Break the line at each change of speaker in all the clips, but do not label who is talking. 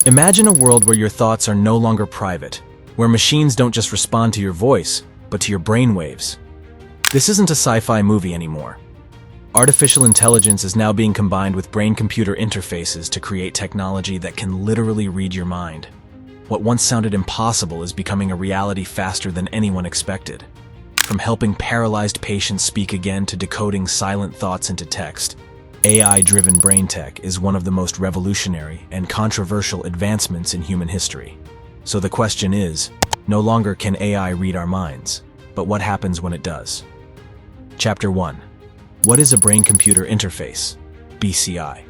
Imagine a world where your thoughts are no longer private, where machines don't just respond to your voice, but to your brain waves. This isn't a sci-fi movie anymore. Artificial intelligence is now being combined with brain-computer interfaces to create technology that can literally read your mind. What once sounded impossible is becoming a reality faster than anyone expected. From helping paralyzed patients speak again to decoding silent thoughts into text, AI-driven brain tech is one of the most revolutionary and controversial advancements in human history. So the question is, no longer can AI read our minds, but what happens when it does? Chapter 1. What is a brain-computer interface? BCI.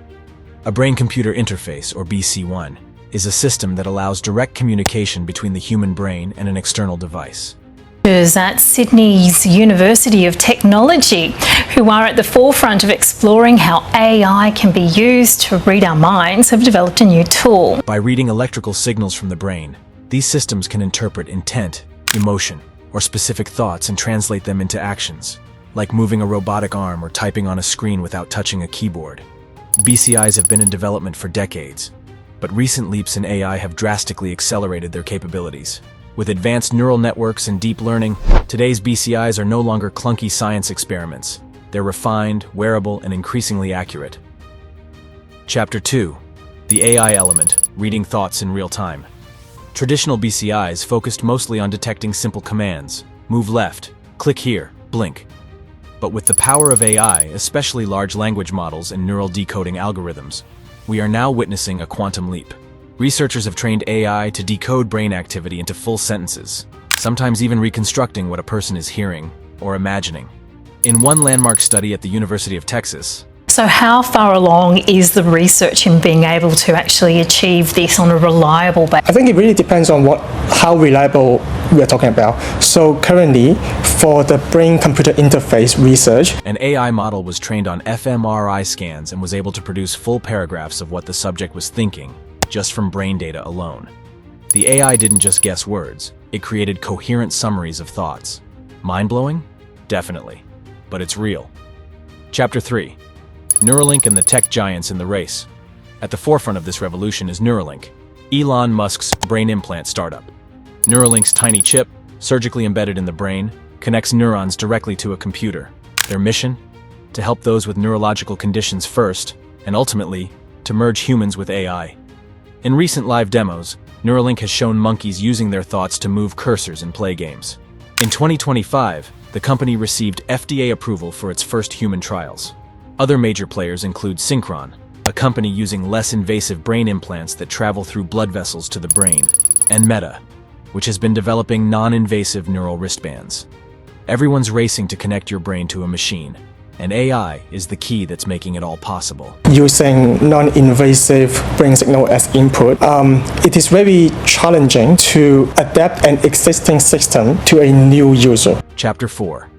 A brain-computer interface, or BC1, is a system that allows direct communication between the human brain and an external device.
At Sydney's University of Technology, who are at the forefront of exploring how AI can be used to read our minds, have developed a new tool.
By reading electrical signals from the brain, these systems can interpret intent, emotion, or specific thoughts and translate them into actions, like moving a robotic arm or typing on a screen without touching a keyboard. BCIs have been in development for decades, but recent leaps in AI have drastically accelerated their capabilities. With advanced neural networks and deep learning, today's BCIs are no longer clunky science experiments. They're refined, wearable, and increasingly accurate. Chapter 2. The AI element, reading thoughts in real time. Traditional BCIs focused mostly on detecting simple commands: move left, click here, blink. But with the power of AI, especially large language models and neural decoding algorithms, we are now witnessing a quantum leap. Researchers have trained AI to decode brain activity into full sentences, sometimes even reconstructing what a person is hearing or imagining. In one landmark study at the University of Texas,
So how far along is the research in being able to actually achieve this on a reliable basis?
I think it really depends on how reliable we are talking about. So currently, for the brain-computer interface research,
an AI model was trained on fMRI scans and was able to produce full paragraphs of what the subject was thinking, just from brain data alone. The AI didn't just guess words, it created coherent summaries of thoughts. Mind-blowing? Definitely. But it's real. Chapter 3. Neuralink and the tech giants in the race. At the forefront of this revolution is Neuralink, Elon Musk's brain implant startup. Neuralink's tiny chip, surgically embedded in the brain, connects neurons directly to a computer. Their mission? To help those with neurological conditions first, and ultimately, to merge humans with AI. In recent live demos, Neuralink has shown monkeys using their thoughts to move cursors in play games. In 2025, the company received FDA approval for its first human trials. Other major players include Synchron, a company using less invasive brain implants that travel through blood vessels to the brain, and Meta, which has been developing non-invasive neural wristbands. Everyone's racing to connect your brain to a machine, and AI is the key that's making it all possible.
using non-invasive brain signal as input, it is very challenging to adapt an existing system to a new user.
Chapter 4.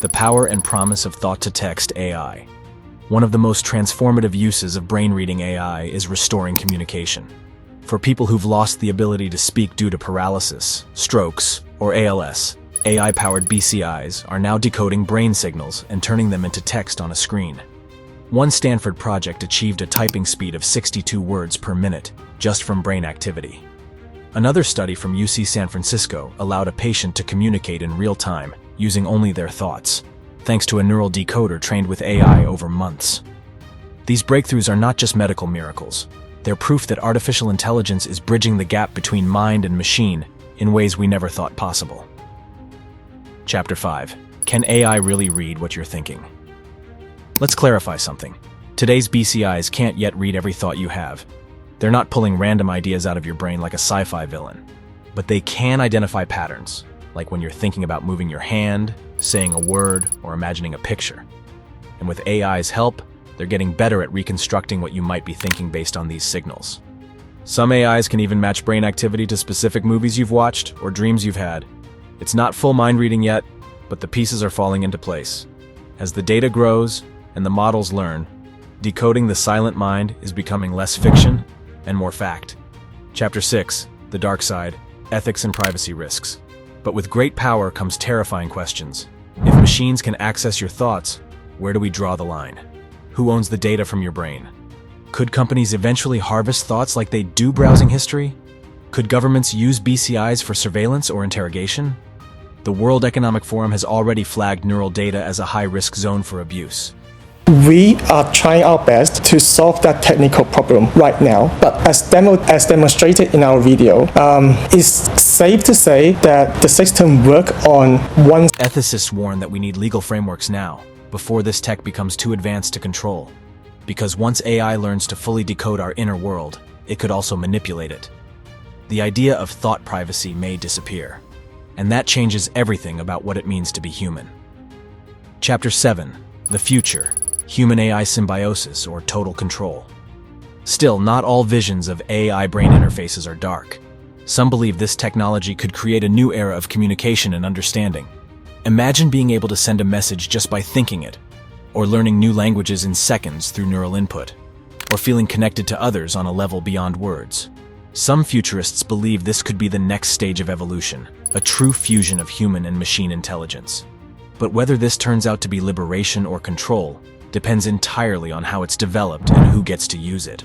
The power and promise of thought-to-text AI. One of the most transformative uses of brain-reading AI is restoring communication. For people who've lost the ability to speak due to paralysis, strokes, or ALS, AI-powered BCIs are now decoding brain signals and turning them into text on a screen. One Stanford project achieved a typing speed of 62 words per minute just from brain activity. Another study from UC San Francisco allowed a patient to communicate in real time using only their thoughts, thanks to a neural decoder trained with AI over months. These breakthroughs are not just medical miracles. They're proof that artificial intelligence is bridging the gap between mind and machine in ways we never thought possible. Chapter 5. Can AI really read what you're thinking? Let's clarify something. Today's BCIs can't yet read every thought you have. They're not pulling random ideas out of your brain like a sci-fi villain. But they can identify patterns, like when you're thinking about moving your hand, saying a word, or imagining a picture. And with AI's help, they're getting better at reconstructing what you might be thinking based on these signals. Some AIs can even match brain activity to specific movies you've watched or dreams you've had. It's not full mind reading yet, but the pieces are falling into place. As the data grows and the models learn, decoding the silent mind is becoming less fiction and more fact. Chapter 6. The dark side, ethics and privacy risks. But with great power comes terrifying questions. If machines can access your thoughts, where do we draw the line? Who owns the data from your brain? Could companies eventually harvest thoughts like they do browsing history? Could governments use BCIs for surveillance or interrogation? The World Economic Forum has already flagged neural data as a high-risk zone for abuse.
We are trying our best to solve that technical problem right now, but as demonstrated in our video, it's safe to say that the system works on one.
Ethicists warn that we need legal frameworks now, before this tech becomes too advanced to control. Because once AI learns to fully decode our inner world, it could also manipulate it. The idea of thought privacy may disappear, and that changes everything about what it means to be human. Chapter 7. The Future. Human-AI Symbiosis or Total Control. Still, not all visions of AI-brain interfaces are dark. Some believe this technology could create a new era of communication and understanding. Imagine being able to send a message just by thinking it, or learning new languages in seconds through neural input, or feeling connected to others on a level beyond words. Some futurists believe this could be the next stage of evolution, a true fusion of human and machine intelligence. But whether this turns out to be liberation or control depends entirely on how it's developed and who gets to use it.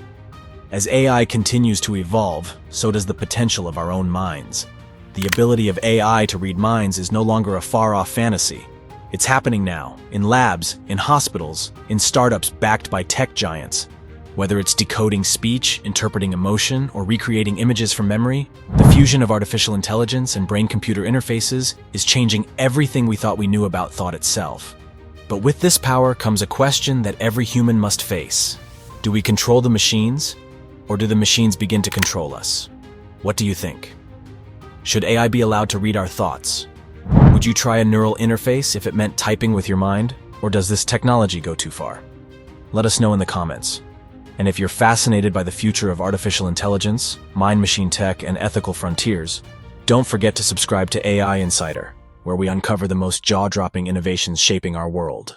As AI continues to evolve, so does the potential of our own minds. The ability of AI to read minds is no longer a far-off fantasy. It's happening now, in labs, in hospitals, in startups backed by tech giants. Whether it's decoding speech, interpreting emotion, or recreating images from memory, the fusion of artificial intelligence and brain-computer interfaces is changing everything we thought we knew about thought itself. But with this power comes a question that every human must face. Do we control the machines, or do the machines begin to control us? What do you think? Should AI be allowed to read our thoughts? Would you try a neural interface if it meant typing with your mind, or does this technology go too far? Let us know in the comments. And if you're fascinated by the future of artificial intelligence, mind-machine tech, and ethical frontiers, don't forget to subscribe to AI Insider, where we uncover the most jaw-dropping innovations shaping our world.